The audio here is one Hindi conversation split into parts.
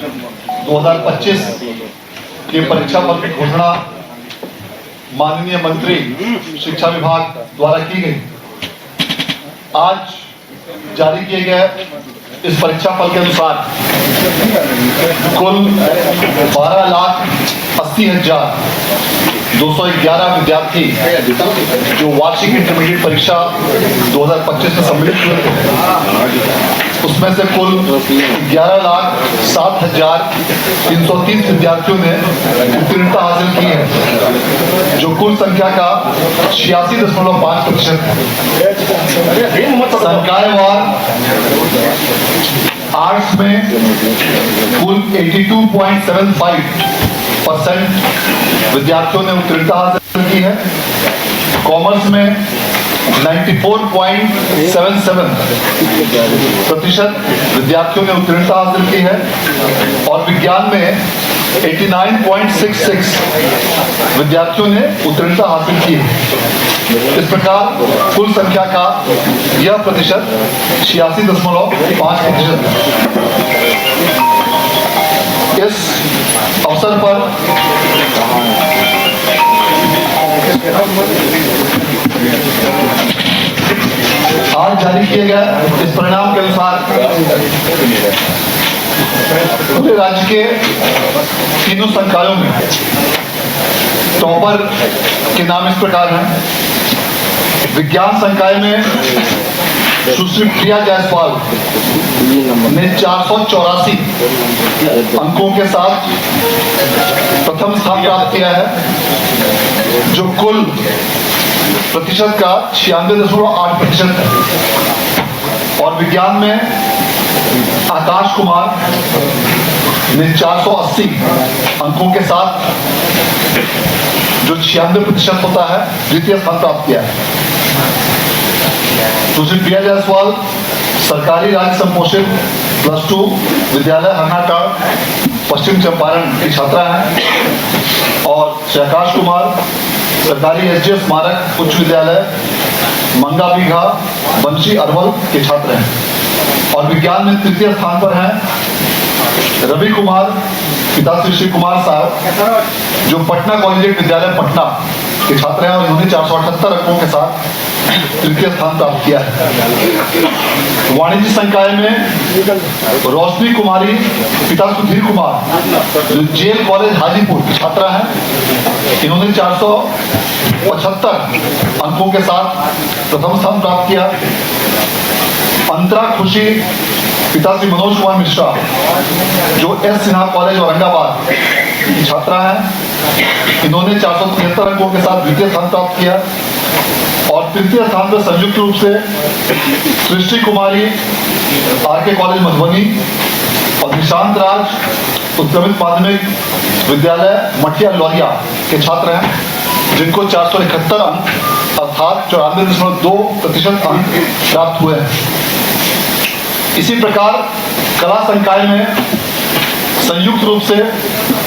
2025 के परीक्षा फल की घोषणा माननीय मंत्री शिक्षा विभाग द्वारा की गई। आज जारी किए गए इस परीक्षा फल के अनुसार कुल 12,80,211 विद्यार्थी जो वार्षिक इंटरमीडिएट परीक्षा 2025 में सम्मिलित हुए थे, उसमें से कुल 11,07,330 विद्यार्थियों ने उत्तीर्णता हासिल की है, जो कुल संख्या का 86.5% है। संकायवार आर्ट्स में कुल 82.75% विद्यार्थियों ने उत्तीर्णता हासिल की है। कॉमर्स में 94.77% विद्यार्थियों ने उत्तीर्णता हासिल की है और विज्ञान में 89.66 विद्यार्थियों ने उत्तीर्णता हासिल की है। इस प्रकार कुल संख्या का यह प्रतिशत 86.5% है। इस अवसर पर आज जारी किए गए इस परिणाम के अनुसार पूरे राज्य के तीनों संकायों में टॉपर के नाम इस प्रकार हैं। विज्ञान संकाय में सुश्री प्रिया जायसवाल ने 484 अंकों के साथ प्रथम स्थान प्राप्त किया है, जो कुल प्रतिशत का 96.8% है। और विज्ञान में आकाश कुमार ने 480 अंकों के साथ, जो 96% होता है, द्वितीय स्थान प्राप्त किया है। सुश्री प्रिया जायसवाल सरकारी राज्य संपोषित +2 विद्यालय हरनाटा पश्चिम चंपारण की छात्रा हैं और श्री आकाश कुमार सरकारी SGS स्मारक उच्च विद्यालय मंगा बीघा बंशी अरवल के छात्र हैं। और विज्ञान में तृतीय स्थान पर हैं रवि कुमार पिता श्री कुमार साहब, जो पटना कॉलेजिएट विद्यालय पटना के छात्र हैं और इन्होंने 478 अंकों के साथ तृतीय स्थान प्राप्त किया है। वाणिज्य संकाय में रोशनी कुमारी पिता सुधीर कुमार, जो जेल कॉलेज हाजीपुर की छात्रा हैं, इन्होंने 475 अंकों के साथ प्रथम स्थान प्राप्त किया। अंतरा खुशी पिता श्री मनोज कुमार मिश्रा, जो S सिन्हा कॉलेज औरंगाबाद की छात्रा हैं, इन्होंने 473 अंकों के साथ द्वितीय स्थान प्राप्त किया। और तृतीय स्थान पर संयुक्त रूप से सृष्टि कुमारी RK कॉलेज मधुबनी और निशांत राज उत्क्रमित माध्यमिक विद्यालय मठिया लौरिया के छात्र हैं, जिनको 471 अंक अर्थात 94.2% अंक प्राप्त हुए हैं। इसी प्रकार कला संकाय में संयुक्त रूप से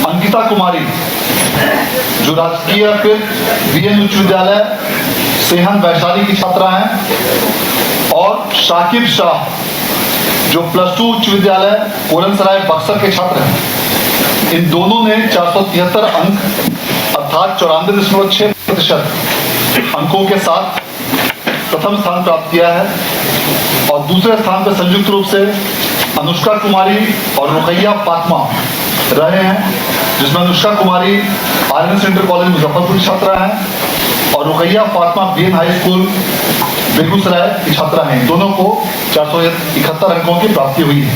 अंकिता कुमारी, जो राजकीय BN उच्च विद्यालय सेहन वैशाली की छात्रा हैं, और शाकिब शाह, जो +2 उच्च विद्यालय कोलनसराय बक्सर के छात्र हैं, इन दोनों ने 473 अंक अर्थात 94.6% अंकों के साथ प्रथम स्थान प्राप्त किया है। और दूसरे स्थान पर संयुक्त रूप से अनुष्का कुमारी और रुकैया फातिमा रहे हैं, जिसमें Anushka Kumari RN centre college Muzaffarpur छात्रा हैं और Ruqaiya Fatima BN high school Begusarai की छात्रा हैं। दोनों को 471 अंकों की प्राप्ति हुई है।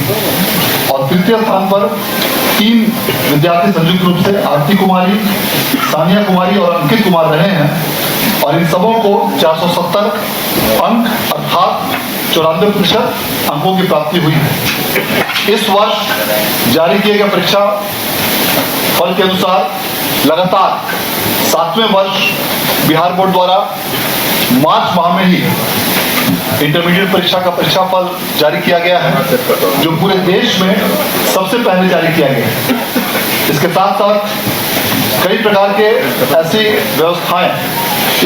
और तृतीय स्थान पर 3 विद्यार्थी संयुक्त रूप से आरती कुमारी, सानिया कुमारी और अंकित कुमार रहे हैं और इन सबों को 470 अंक अर्थात 94% अंकों की प्राप्ति हुई है। इस वर्ष जारी किए गए परीक्षा फल के अनुसार लगातार 7वें वर्ष बिहार बोर्ड द्वारा मार्च माह में ही इंटरमीडिएट परीक्षा का परीक्षा फल जारी किया गया है, जो पूरे देश में सबसे पहले जारी किया गया है। इसके साथ साथ कई प्रकार के ऐसी व्यवस्थाएं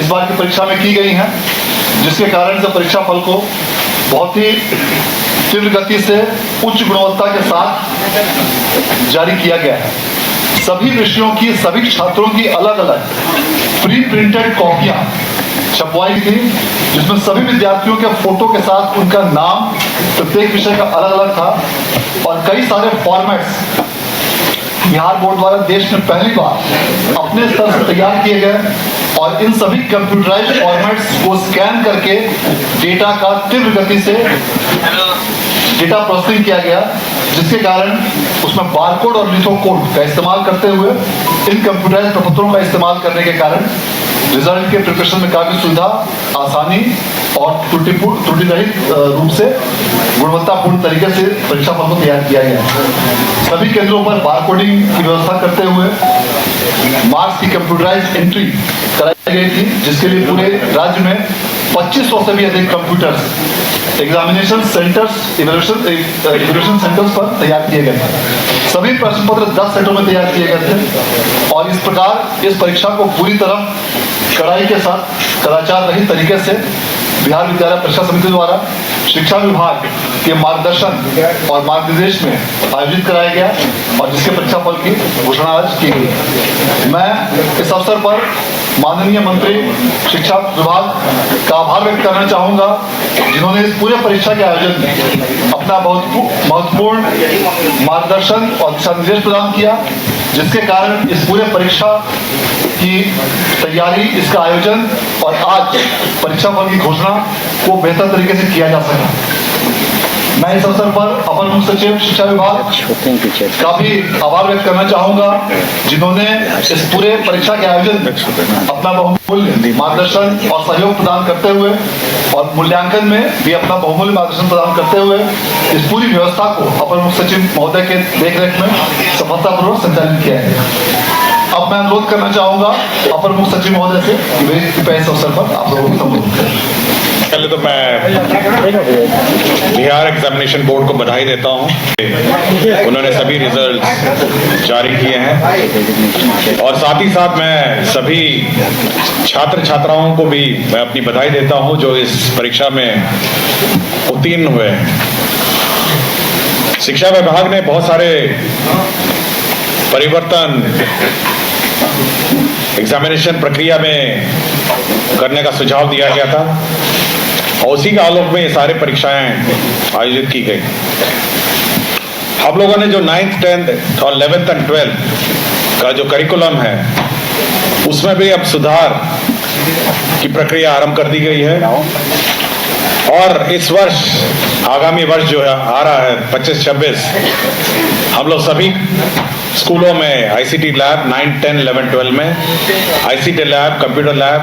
इस बार की परीक्षा में की गई हैं, जिसके कारण से परीक्षा फल को बहुत ही तीव्र गति से उच्च गुणवत्ता के साथ जारी किया गया है। सभी विषयों की सभी छात्रों की अलग अलग प्री प्रिंटेड कॉपियां छपवाई थी, जिसमें सभी विद्यार्थियों के फोटो के साथ उनका नाम प्रत्येक विषय का अलग अलग था और कई सारे फॉर्मेट्स बिहार बोर्ड द्वारा देश में पहली बार अपने स्तर से तैयार किए गए और इन सभी कंप्यूटराइज्ड फॉर्मेट्स को स्कैन करके डेटा का तीव्र गति से डेटा प्रोसेसिंग किया गया, जिसके कारण उसमें बारकोड और लिथो कोड का इस्तेमाल करते हुए इन कंप्यूटराइज्ड प्रपत्रों का इस्तेमाल करने के कारण रिजल्ट के प्रिपरेशन में काफी सुविधा, आसानी और त्रुटि रहित रूप से गुणवत्तापूर्ण तरीके से परीक्षा फल को तैयार किया गया। सभी केंद्रों पर बारकोडिंग की व्यवस्था करते हुए मार्क्स की कंप्यूटराइज्ड एंट्री कराई गई थी, जिसके लिए पूरे राज्य में 2500 से भी अधिक computers examination centres evaluation centres पर तैयार किए गए थे। सभी प्रश्न पत्र 10 सेटों में तैयार किए गए थे और इस प्रकार इस परीक्षा को पूरी तरह कड़ाई के साथ कदाचार रहित तरीके से बिहार विद्यालय परीक्षा समिति द्वारा शिक्षा विभाग के मार्गदर्शन और मार्गनिर्देश में आयोजित कराया गया और जिसके परीक्षा फल की घोषणा आज की गई। मैं इस अवसर पर माननीय मंत्री शिक्षा विभाग का आभार व्यक्त करना चाहूँगा, जिन्होंने इस पूरे परीक्षा के आयोजन में अपना बहुत महत्वपूर्ण मार्गदर्शन और दिशा निर्देश प्रदान किया, जिसके कारण इस पूरे परीक्षा की तैयारी, इसका आयोजन और आज परीक्षा फल की घोषणा को बेहतर तरीके से किया जा सका। मैं इस अवसर पर अपर मुख्य सचिव शिक्षा विभाग का भी आभार व्यक्त करना चाहूँगा, जिन्होंने इस पूरे परीक्षा के आयोजन में अपना बहुमूल्य मार्गदर्शन और सहयोग प्रदान करते हुए और मूल्यांकन में भी अपना बहुमूल्य मार्गदर्शन प्रदान करते हुए इस पूरी व्यवस्था को अपर मुख्य सचिव महोदय के देखरेख में सफलतापूर्वक संचालित किया है। अब मैं अनुरोध करना चाहूँगा अपर मुख्य सचिव महोदय से कि वे इस अवसर पर आप लोगों को संबोधित करें। पहले तो मैं बिहार एग्जामिनेशन बोर्ड को बधाई देता हूं, उन्होंने सभी रिजल्ट जारी किए हैं और साथ ही साथ मैं सभी छात्र छात्राओं को भी मैं अपनी बधाई देता हूं जो इस परीक्षा में उत्तीर्ण हुए हैं। शिक्षा विभाग ने बहुत सारे परिवर्तन एग्जामिनेशन प्रक्रिया में करने का सुझाव दिया गया था और उसी के आलोक में ये सारे परीक्षाएं आयोजित की गई। हम लोगों ने जो 9th 10th और 11th एंड 12th का जो करिकुलम है उसमें भी अब सुधार की प्रक्रिया आरंभ कर दी गई है और इस वर्ष आगामी वर्ष जो है आ रहा है 25-26 हम लोग सभी स्कूलों में आईसीटी लैब 9, 10, 11, 12 में आईसीटी लैब, कंप्यूटर लैब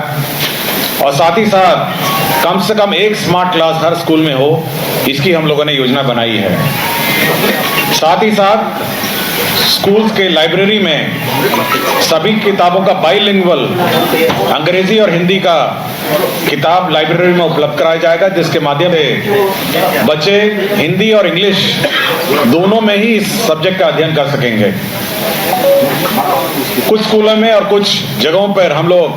और साथ ही साथ कम से कम एक स्मार्ट क्लास हर स्कूल में हो, इसकी हम लोगों ने योजना बनाई है। साथ ही साथ स्कूल्स के लाइब्रेरी में सभी किताबों का बाइलिंगुअल अंग्रेजी और हिंदी का किताब लाइब्रेरी में उपलब्ध कराया जाएगा, जिसके माध्यम से बच्चे हिंदी और इंग्लिश दोनों में ही इस सब्जेक्ट का अध्ययन कर सकेंगे। कुछ स्कूलों में और कुछ जगहों पर हम लोग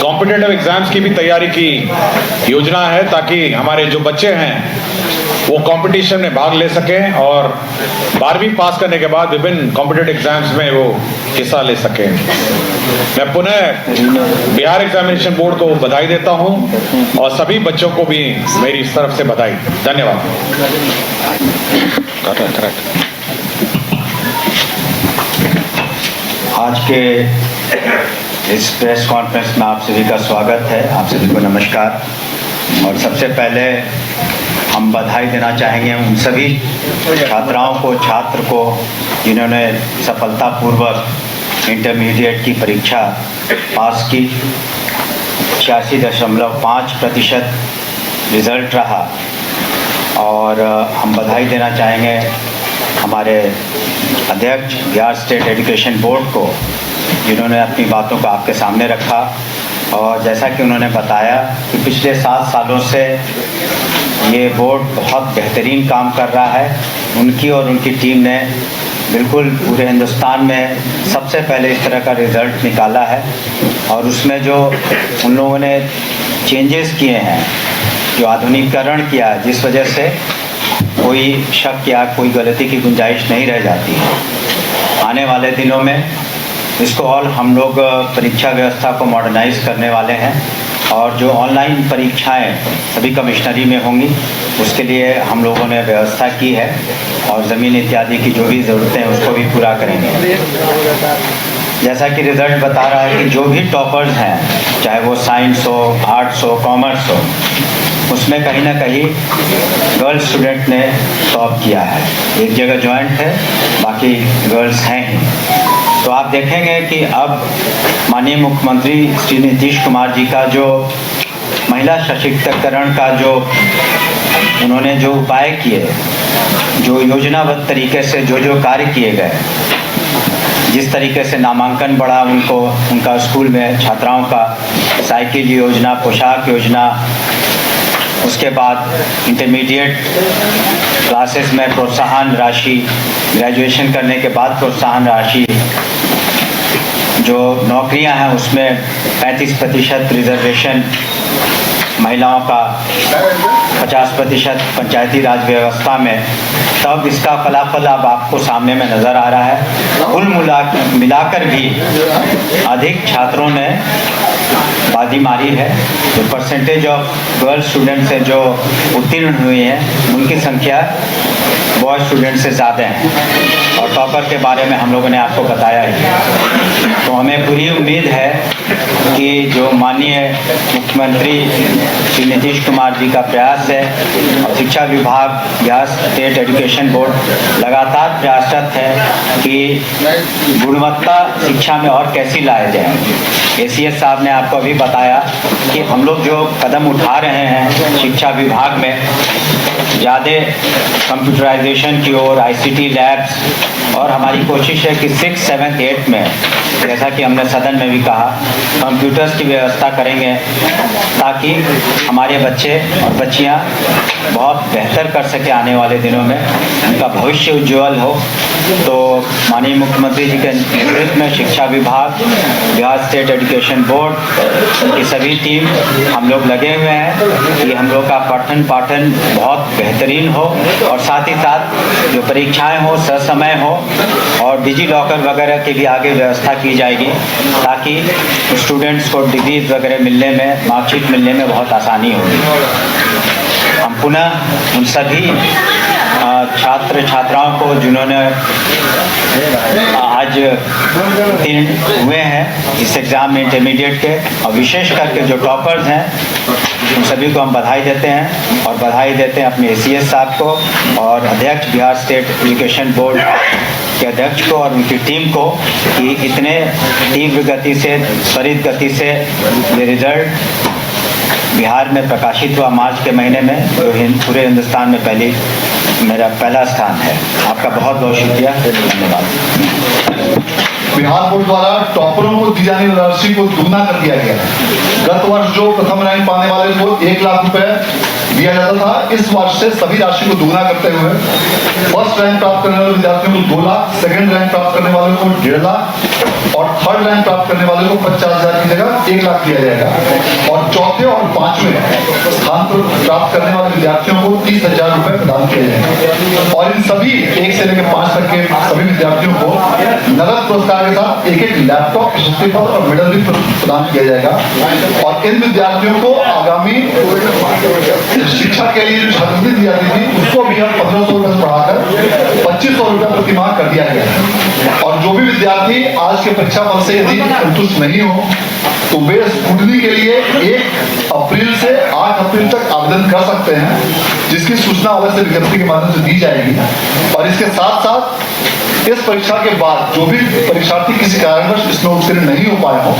कॉम्पिटिटिव एग्जाम्स की भी तैयारी की योजना है, ताकि हमारे जो बच्चे हैं वो कंपटीशन में भाग ले सकें और 12वीं पास करने के बाद विभिन्न कॉम्पिटिटिव एग्जाम्स में वो हिस्सा ले सकें। मैं पुनः बिहार एग्जामिनेशन बोर्ड को बधाई देता हूं और सभी बच्चों को भी मेरी इस तरफ से बधाई। धन्यवाद। आज के इस प्रेस कॉन्फ्रेंस में आप सभी का स्वागत है। आप सभी को नमस्कार। और सबसे पहले हम बधाई देना चाहेंगे उन सभी छात्राओं को, छात्र को जिन्होंने सफलतापूर्वक इंटरमीडिएट की परीक्षा पास की। 86.5% रिज़ल्ट रहा। और हम बधाई देना चाहेंगे हमारे अध्यक्ष बिहार स्टेट एजुकेशन बोर्ड को, जिन्होंने अपनी बातों को आपके सामने रखा। और जैसा कि उन्होंने बताया कि पिछले 7 सालों से ये बोर्ड बहुत बेहतरीन काम कर रहा है। उनकी और उनकी टीम ने बिल्कुल पूरे हिंदुस्तान में सबसे पहले इस तरह का रिज़ल्ट निकाला है। और उसमें जो उन लोगों ने चेंजेस किए हैं, जो आधुनिकीकरण किया है, जिस वजह से वो कोई शक या कोई गलती की गुंजाइश नहीं रह जाती है। आने वाले दिनों में इसको और हम लोग परीक्षा व्यवस्था को मॉडर्नाइज करने वाले हैं और जो ऑनलाइन परीक्षाएं सभी कमिश्नरी में होंगी उसके लिए हम लोगों ने व्यवस्था की है और ज़मीन इत्यादि की जो भी ज़रूरतें हैं उसको भी पूरा करेंगे। जैसा कि रिज़ल्ट बता रहा है कि जो भी टॉपर्स हैं, चाहे वो साइंस हो, आर्ट्स हो, कॉमर्स हो, उसमें कहीं ना कहीं गर्ल्स स्टूडेंट ने टॉप किया है। एक जगह जॉइंट है, बाकी गर्ल्स हैं ही। तो आप देखेंगे कि अब माननीय मुख्यमंत्री श्री नीतीश कुमार जी का जो महिला सशक्तिकरण का जो उन्होंने जो उपाय किए, जो योजनाबद्ध तरीके से जो कार्य किए गए, जिस तरीके से नामांकन बढ़ा उनको, उनका स्कूल में छात्राओं का साइकिल योजना, पोशाक योजना, उसके बाद इंटरमीडिएट क्लासेस में प्रोत्साहन राशि, ग्रेजुएशन करने के बाद प्रोत्साहन राशि, जो नौकरियां हैं उसमें 35% रिजर्वेशन महिलाओं का, 50% पंचायती राज व्यवस्था में, तब इसका फलाफल अब आपको सामने में नज़र आ रहा है। कुल मिलाकर भी अधिक छात्रों ने बाजी मारी है। जो परसेंटेज ऑफ गर्ल्स स्टूडेंट से जो उत्तीर्ण हुए हैं उनकी संख्या बॉय स्टूडेंट से ज़्यादा है और टॉपर के बारे में हम लोगों ने आपको बताया ही। तो हमें पूरी उम्मीद है कि जो माननीय मुख्यमंत्री श्री नीतीश कुमार जी का प्रयास है और शिक्षा विभाग, बिहार स्टेट एजुकेशन बोर्ड लगातार प्रयासरत है कि गुणवत्ता शिक्षा में और कैसी लाया जाए। ACS साहब ने आपको अभी बताया कि हम लोग जो कदम उठा रहे हैं शिक्षा विभाग में, ज़्यादा कंप्यूटराइजेशन की ओर, ICT लैब्स, और हमारी कोशिश है कि 6, 7, 8 में, जैसा कि हमने सदन में भी कहा, कंप्यूटर्स की व्यवस्था करेंगे ताकि हमारे बच्चे और बच्चियां बहुत बेहतर कर सके आने वाले दिनों में, उनका भविष्य उज्ज्वल हो। तो माननीय मुख्यमंत्री जी के नेतृत्व में शिक्षा विभाग, बिहार स्टेट एजुकेशन बोर्ड की सभी टीम हम लोग लगे हुए हैं कि हम लोग का पठन पाठन बहुत बेहतरीन हो और साथ ही साथ जो परीक्षाएं हो ससमय हो और डिजी लॉकर वगैरह की भी आगे व्यवस्था की जाएगी ताकि स्टूडेंट्स को डिग्रीज वगैरह मिलने में, मार्कशीट मिलने में बहुत आसानी होगी। हम पुनः उन सभी छात्र छात्राओं को जिन्होंने आज उत्तीर्ण हुए हैं इस एग्ज़ाम में इंटरमीडिएट के, और विशेष करके जो टॉपर्स हैं उन सभी को हम बधाई देते हैं और बधाई देते हैं अपने ACS साहब को और अध्यक्ष बिहार स्टेट एजुकेशन बोर्ड के अध्यक्ष को और उनकी टीम को कि इतने तीव्र गति से, त्वरित गति से ये रिजल्ट बिहार में प्रकाशित हुआ मार्च के महीने में, जो पूरे हिंदुस्तान में मेरा पहला स्थान है। आपका बहुत बहुत शुक्रिया, धन्यवाद। बिहार बोर्ड द्वारा टॉपरों को दी जाने वाली राशि को दुगना कर दिया गया है। गत वर्ष जो प्रथम रैंक पाने वाले को 1 लाख रुपए दिया जाता था, इस वर्ष से सभी राशि को दुगना करते हुए फर्स्ट रैंक प्राप्त करने वाले विद्यार्थियों को 2 लाख, सेकंड रैंक प्राप्त करने वाले को 1.5 लाख और थर्ड रैंक प्राप्त करने वाले को 50,000 की जगह 1 लाख दिया जाएगा और चौथे और 5वें स्थान पर प्राप्त करने वाले विद्यार्थियों को 30,000 रुपए प्रदान किए जाएंगे और इन सभी 1 से लेकर 5 तक के सभी विद्यार्थियों को नगद पुरस्कार के साथ एक लैपटॉप, प्रशस्ति पत्र और मेडल भी प्रदान किया जाएगा और इन विद्यार्थियों को आगामी शिक्षा के लिए जो छात्रवृत्ति दी जाती थी उसको भी अब 1500 रुपए से बढ़ाकर 2500 रुपए प्रति माह कर दिया गया है और जो भी विद्यार्थी आज के परीक्षा फल से यदि संतुष्ट नहीं हो तो वे स्कूटनी के लिए 1 अप्रैल से 8 अप्रैल तक आवेदन कर सकते हैं, जिसकी सूचना अलग से विज्ञप्ति के माध्यम से दी जाएगी। और इसके साथ साथ इस परीक्षा के बाद जो भी परीक्षार्थी किसी कारणवश इसमें उत्तीर्ण नहीं हो पाए हो,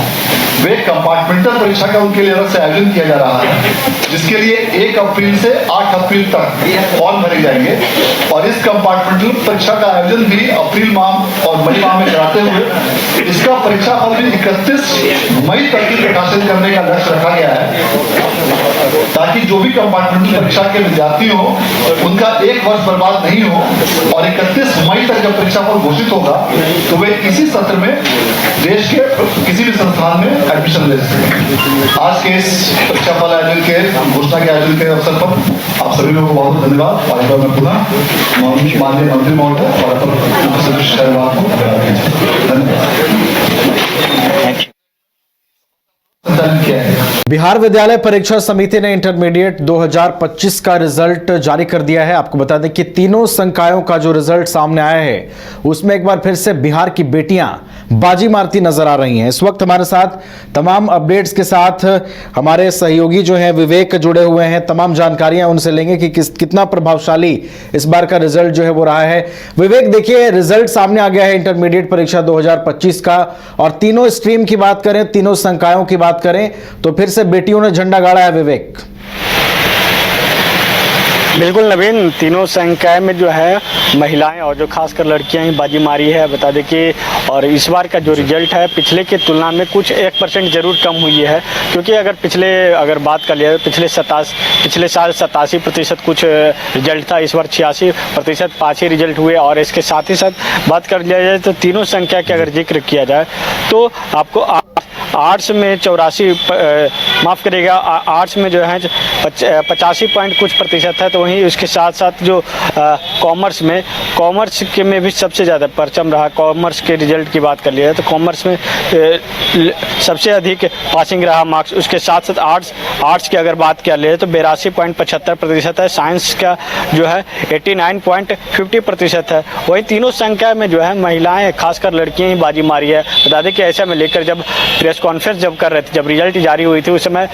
वे कंपार्टमेंटल परीक्षा का उनके लिए अलग से आयोजन किया जा रहा है, जिसके लिए 1 अप्रैल से 8 अप्रैल तक फॉर्म भरे जाएंगे और इस कंपार्टमेंटल परीक्षा का आयोजन भी अप्रैल माह और मई माह में कराते हुए इसका परीक्षा फल भी 31 मई तक ही प्रकाशित करने का लक्ष्य रखा गया है, ताकि जो भी कंपार्टमेंटल परीक्षा के विद्यार्थी हो उनका एक वर्ष बर्बाद नहीं हो और 31 मई तक जब परीक्षा फल घोषित होगा तो वे इसी सत्र में देश के किसी भी संस्थान में एडमिशन ले सकें। आज के इस परीक्षा फल आयोजन के घोषणा के आयोजन के अवसर पर आप सभी लोगों को बहुत धन्यवाद। और एक बार मैं पुनः माननीय मंत्री महोदय और उपस्थित शहरवाद को धन्यवाद। बिहार विद्यालय परीक्षा समिति ने इंटरमीडिएट 2025 का रिजल्ट जारी कर दिया है। आपको बता दें कि तीनों संकायों का जो रिजल्ट सामने आया है उसमें एक बार फिर से बिहार की बेटियां बाजी मारती नजर आ रही हैं। इस वक्त हमारे साथ तमाम अपडेट्स के साथ हमारे सहयोगी जो हैं विवेक जुड़े हुए हैं। तमाम जानकारियां उनसे लेंगे कि कितना प्रभावशाली इस बार का रिजल्ट जो है वो रहा है। विवेक, देखिए रिजल्ट सामने आ गया है इंटरमीडिएट परीक्षा 2025 का, और तीनों स्ट्रीम की बात करें, तीनों संकायों की बात करें तो फिर से बेटियों ने झंडा गाड़ा है। विवेक, बिल्कुल नवीन, तीनों संकाय में जो है महिलाएं और जो खासकर लड़कियां ही बाजी मारी है। बता दें कि और इस बार का जो रिजल्ट है पिछले की तुलना में कुछ 1% जरूर कम हुई है, क्योंकि अगर बात कर लिया पिछले साल 87% कुछ रिजल्ट था, इस बार 86% पाँच ही रिजल्ट हुए। और इसके साथ ही साथ बात कर लिया जाए तो तीनों संख्या के अगर जिक्र किया जाए तो आपको आर्ट्स में 84 माफ़ करिएगा, आर्ट्स में जो है 85 पॉइंट कुछ प्रतिशत है। तो वहीं उसके साथ साथ जो कॉमर्स के में भी सबसे ज़्यादा परचम रहा। कॉमर्स के रिजल्ट की बात कर लिया जाए तो कॉमर्स में सबसे अधिक पासिंग रहा मार्क्स। उसके साथ साथ आर्ट्स की अगर बात कर लिया तो 82.75% है। साइंस का जो है 89.50% है। वहीं तीनों संख्या में जो है महिलाएं खासकर लड़कियां ही बाजी मारी है। बता दें कि ऐसे में लेकर जब प्रेस कॉन्फ्रेंस जब कर रहे थे, जब रिजल्ट जारी हुई थी, उस समय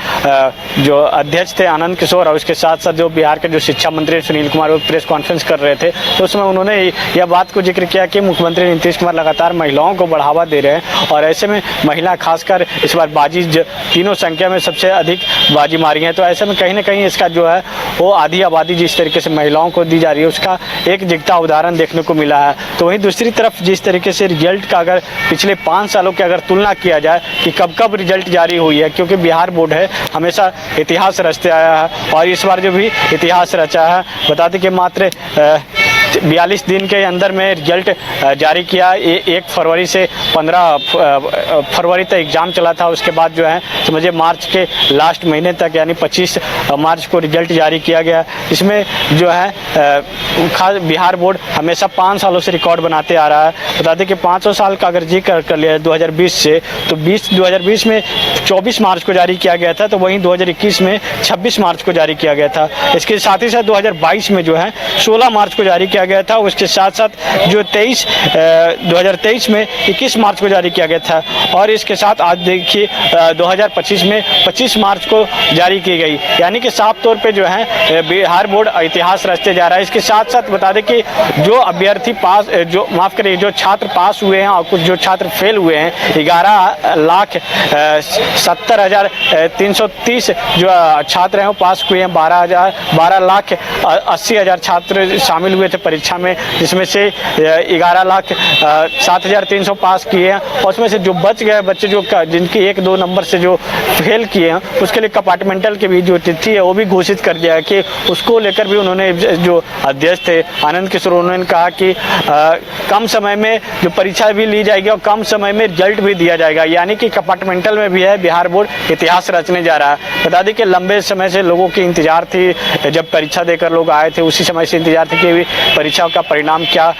जो अध्यक्ष थे आनंद किशोर और उसके साथ साथ जो बिहार के जो शिक्षा मंत्री सुनील कुमार वो प्रेस कॉन्फ्रेंस कर रहे थे, तो उसमें उन्होंने यह बात को जिक्र किया कि मुख्यमंत्री नीतीश कुमार लगातार महिलाओं को बढ़ावा दे रहे हैं और ऐसे में महिला खासकर इस बार बाजी तीनों संख्या में सबसे अधिक बाजी मारी है। तो ऐसे में कहीं ना कहीं इसका जो है वो आधी आबादी जिस तरीके से महिलाओं को दी जा रही है उसका एक दिखता उदाहरण देखने को मिला है। तो वहीं दूसरी तरफ जिस तरीके से रिजल्ट का अगर पिछले 5 सालों की अगर तुलना किया जाए कि कब रिजल्ट जारी हुई है, क्योंकि बिहार बोर्ड है हमेशा इतिहास रचते आया है और इस बार जो भी इतिहास रचा है, बता दें कि मात्र 42 दिन के अंदर में रिजल्ट जारी किया। 1 फरवरी से 15 फरवरी तक एग्ज़ाम चला था। उसके बाद जो है समझिए मार्च के लास्ट महीने तक यानी 25 मार्च को रिजल्ट जारी किया गया। इसमें जो है खास बिहार बोर्ड हमेशा 5 सालों से रिकॉर्ड बनाते आ रहा है। बता दें कि 5 साल का अगर जिक्र कर लिया 2020 से तो 2020 में 24 मार्च को जारी किया गया था, तो वहीं 2021 में 26 मार्च को जारी किया गया था। इसके साथ ही साथ 2022 में जो है 16 मार्च को जारी किया गया था। उसके साथ साथ जो 2023 में 21 मार्च को जारी किया गया था और इसके साथ आज देखिए 2025 में 25 मार्च को जारी की गई, यानी कि साफ तौर पे जो है बिहार बोर्ड इतिहास रचते जा रहा है। इसके साथ साथ बता दें कि जो अभ्यर्थी जो छात्र पास हुए हैं और कुछ जो छात्र फेल हुए हैं 11,70,330 जो छात्र हैं वो पास हुए हैं। 12,80,000 छात्र शामिल हुए थे परीक्षा में, जिसमें से 11,07,300 पास किए हैं और उसमें से जो बच गए बच्चे जो जिनकी 1-2 नंबर से जो फेल किए हैं उसके लिए कंपार्टमेंटल की भी जो तिथि है वो भी घोषित कर दिया है कि उसको लेकर भी उन्होंने जो अध्यक्ष थे आनंद किशोर उन्होंने कहा कि कम समय में जो परीक्षा भी ली जाएगी और कम समय में रिजल्ट भी दिया जाएगा, यानी कि कंपार्टमेंटल में भी है बिहार बोर्ड इतिहास रचने जा रहा है। बता दें कि लंबे समय से लोगों की इंतजार थी, जब परीक्षा देकर लोग आए थे उसी समय से इंतजार थी कि परीक्षा का परिणाम क्या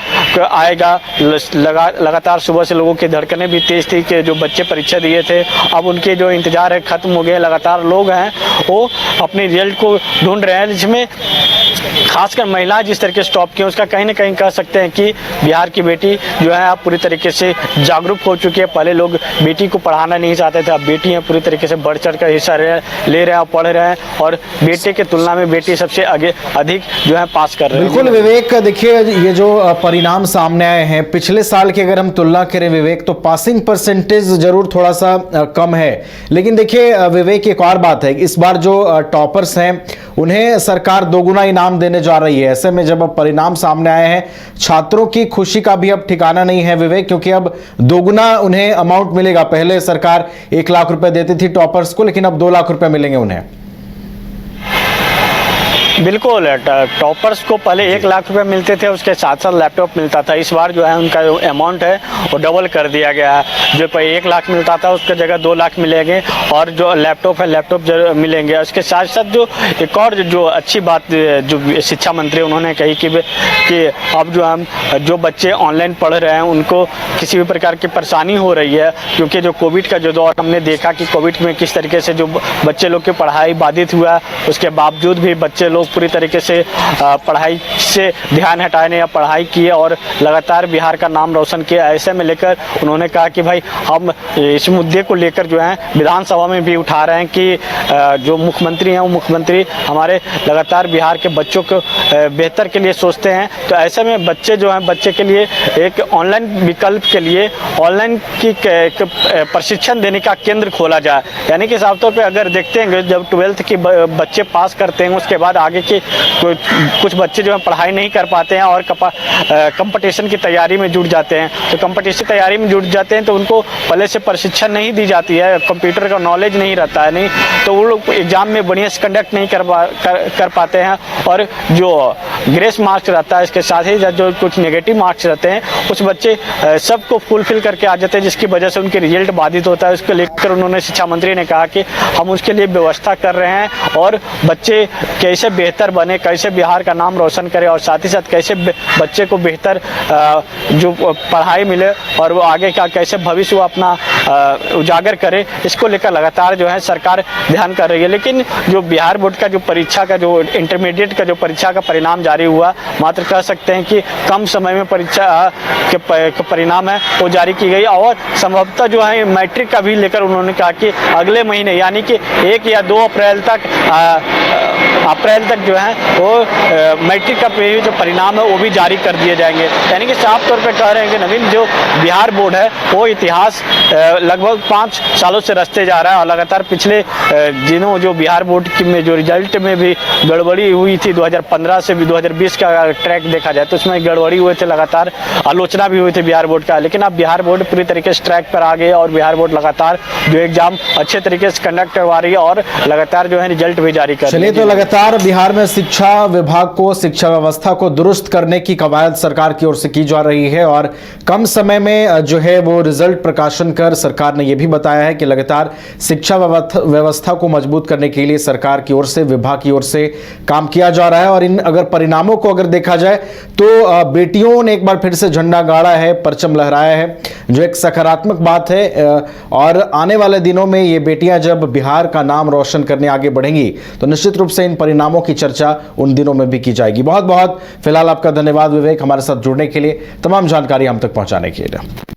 आएगा। लगातार सुबह से लोगों की धड़कनें भी तेज थी कि जो बच्चे परीक्षा दिए थे अब उनके जो इंतजार है खत्म हो गए। लगातार लोग हैं वो अपने रिजल्ट को ढूंढ रहे हैं, जिसमें खासकर महिलाएं जिस तरीके से टॉप की उसका कहीं ना कहीं कह सकते हैं कि बिहार की बेटी जो है अब पूरी तरीके से जागरूक हो चुकी है। पहले लोग बेटी को पढ़ाना नहीं चाहते थे, अब बेटी हैं पूरी तरीके से बढ़ चढ़ कर हिस्सा ले रहे हैं और पढ़ रहे हैं और बेटे की तुलना में बेटी सबसे आगे अधिक जो है पास कर रहे हैं। बिल्कुल विवेक, देखिए ये जो परिणाम सामने आए हैं पिछले साल की अगर हम तुलना करें विवेक, तो पासिंग परसेंटेज जरूर थोड़ा सा कम है, लेकिन देखिए विवेक एक और बात है, इस बार जो टॉपर्स हैं उन्हें सरकार दोगुना इनाम देने जा रही है। ऐसे में जब अब परिणाम सामने आए हैं, छात्रों की खुशी का भी अब ठिकाना नहीं है विवेक, क्योंकि अब दोगुना उन्हें अमाउंट मिलेगा। पहले सरकार 1 लाख रुपए देती थी टॉपर्स को, लेकिन अब 2 लाख रुपए मिलेंगे उन्हें। बिल्कुल, टॉपर्स को पहले 1 लाख रुपए मिलते थे, उसके साथ साथ लैपटॉप मिलता था। इस बार जो है उनका जो अमाउंट है वो डबल कर दिया गया है। जो पहले 1 लाख मिलता था उसके जगह 2 लाख मिलेंगे, और जो लैपटॉप है लैपटॉप मिलेंगे। उसके साथ साथ जो एक और जो अच्छी बात जो शिक्षा मंत्री उन्होंने कही कि अब जो बच्चे ऑनलाइन पढ़ रहे हैं उनको किसी भी प्रकार की परेशानी हो रही है, क्योंकि जो कोविड का जो दौर हमने देखा कि कोविड में किस तरीके से जो बच्चे लोग की पढ़ाई बाधित हुआ, उसके बावजूद भी बच्चे लोग पूरी तरीके से पढ़ाई से ध्यान हटाने या पढ़ाई किए और लगातार बिहार का नाम रोशन किया। ऐसे में लेकर उन्होंने कहा कि भाई हम इस मुद्दे को लेकर जो है विधानसभा में भी उठा रहे हैं कि जो मुख्यमंत्री हैं वो मुख्यमंत्री हमारे लगातार बिहार के बच्चों को बेहतर के लिए सोचते हैं। तो ऐसे में बच्चे जो हैं, बच्चे के लिए एक ऑनलाइन विकल्प के लिए ऑनलाइन की प्रशिक्षण देने का केंद्र खोला जाए। यानी कि साफ तौर पर अगर देखते हैं जब 12th के बच्चे पास करते हैं उसके बाद आगे के कुछ बच्चे जो है पढ़ाई नहीं कर पाते हैं और कंपटीशन की तैयारी में जुट जाते हैं। तो कंपटीशन तैयारी में जुट जाते हैं तो उनको पहले से प्रशिक्षण नहीं दी जाती है, कंप्यूटर का नॉलेज नहीं रहता है, नहीं तो वो लोग एग्जाम में बढ़िया से कंडक्ट नहीं कर पाते हैं, और जो ग्रेस मार्क्स रहता है इसके साथ ही जो कुछ नेगेटिव मार्क्स रहते हैं कुछ बच्चे सबको फुलफिल करके आ जाते हैं, जिसकी वजह से उनके रिजल्ट बाधित होता है। उसको लेकर उन्होंने शिक्षा मंत्री ने कहा कि हम उसके लिए व्यवस्था कर रहे हैं और बच्चे कैसे बेहतर बने, कैसे बिहार का नाम रोशन करे, और साथ ही साथ कैसे बच्चे को बेहतर जो पढ़ाई मिले और वो आगे का कैसे भविष्य वो अपना उजागर करे, इसको लेकर लगातार जो है सरकार ध्यान कर रही है। लेकिन जो बिहार बोर्ड का जो परीक्षा का जो इंटरमीडिएट का जो परीक्षा का परिणाम जारी हुआ, मात्र कह सकते हैं कि कम समय में परीक्षा के परिणाम है वो जारी की गई, और संभवतः जो है मैट्रिक का भी लेकर उन्होंने कहा कि अगले महीने यानी कि 1 या 2 अप्रैल तक जो है वो मैट्रिक का जो परिणाम है वो भी जारी कर दिए जाएंगे। यानी कि साफ तौर पे कह रहे हैं कि नवीन जो बिहार बोर्ड है वो इतिहास लगभग 5 सालों से रचते जा रहा है, और लगातार पिछले दिनों जो बिहार बोर्ड में जो रिजल्ट में भी गड़बड़ी हुई थी 2015 से भी 2020 का ट्रैक देखा जाए तो उसमें गड़बड़ी हुए थे, लगातार आलोचना भी हुई थी बिहार बोर्ड का। लेकिन अब बिहार बोर्ड पूरी तरीके से ट्रैक पर आ गए और बिहार बोर्ड लगातार जो एग्जाम अच्छे तरीके से कंडक्ट करवा रही है और लगातार जो है रिजल्ट भी जारी कर रही है। चलिए, तो लगातार बिहार में शिक्षा विभाग को, शिक्षा व्यवस्था को दुरुस्त करने की कवायद सरकार की ओर से की जा रही है, और कम समय में जो है वो रिजल्ट प्रकाशन कर सरकार ने यह भी बताया है कि लगातार शिक्षा व्यवस्था को मजबूत करने के लिए सरकार की ओर से, विभाग की ओर से काम किया जा रहा है। और इन अगर परिणामों को अगर देखा जाए तो बेटियों ने एक बार फिर से झंडा गाड़ा है, परचम लहराया है, जो एक सकारात्मक बात है। और आने वाले दिनों में ये बेटियां जब बिहार का नाम रोशन करने आगे बढ़ेंगी तो निश्चित रूप से इन परिणामों की चर्चा उन दिनों में भी की जाएगी। बहुत बहुत फिलहाल आपका धन्यवाद विवेक, हमारे साथ जुड़ने के लिए, तमाम जानकारी हम तक पहुंचाने के लिए।